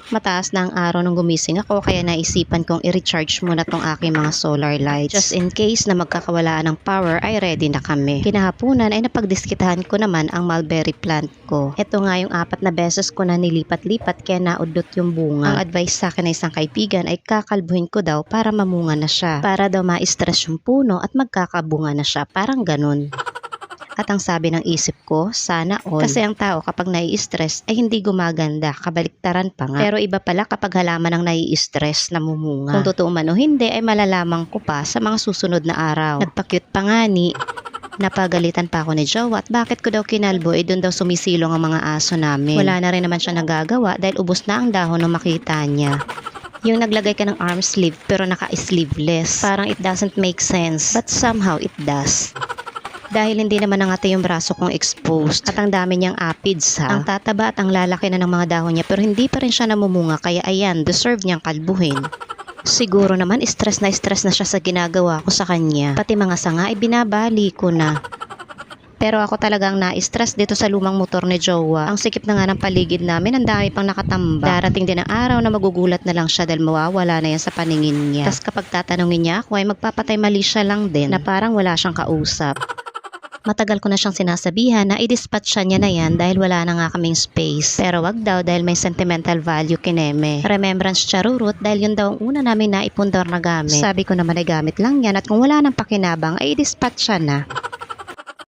Mataas na ang araw nung gumising ako kaya naisipan kong i-recharge muna tong aking mga solar lights. Just in case na magkakawalaan ng power ay ready na kami. Kinahapunan ay napagdiskitahan ko naman ang mulberry plant ko. Ito nga yung 4 na beses ko na nilipat-lipat kaya naudlot yung bunga. Ang advice sa akin ng isang kaibigan ay kakalbuhin ko daw para mamunga na siya. Para daw ma-stress yung puno at magkakabunga na siya. Parang ganun. At ang sabi ng isip ko, sana all. Kasi ang tao kapag nai-stress ay hindi gumaganda, kabaliktaran pa nga. Pero iba pala kapag halaman ang nai-stress na mumunga. Kung totoo man o hindi ay malalaman ko pa sa mga susunod na araw. Nagpa-cute pa nga ni. Napagalitan pa ako ni Jowa at bakit ko daw kinalbo doon daw sumisilong ang mga aso namin. Wala na rin naman siya nagagawa dahil ubos na ang dahon nung makita niya. Yung naglagay ka ng arm sleeve pero naka-sleeveless. Parang it doesn't make sense but somehow it does. Dahil hindi naman nangati yung braso kong exposed at ang dami niyang aphids ha. Ang tataba at ang lalaki na ng mga dahon niya pero hindi pa rin siya namumunga kaya ayan, deserve niyang kalbuhin. Siguro naman stress na siya sa ginagawa ko sa kanya. Pati mga sanga ay binabali ko na. Pero ako talagang na-stress dito sa lumang motor ni Jowa. Ang sikip na nga ng paligid namin, ang dami pang nakatamba. Darating din ang araw na magugulat na lang siya dahil mawawala na yan sa paningin niya. Tapos kapag tatanungin niya ako ay magpapatay mali siya lang din na parang wala siyang kausap. Matagal ko na siyang sinasabihan na i-dispatch niya na yan dahil wala na nga kaming space. Pero wag daw dahil may sentimental value kineme. Remembrance charurut dahil yun daw ang una namin na ipundar na gamit. Sabi ko naman ay gamit lang yan at kung wala nang pakinabang ay i-dispatch siya na.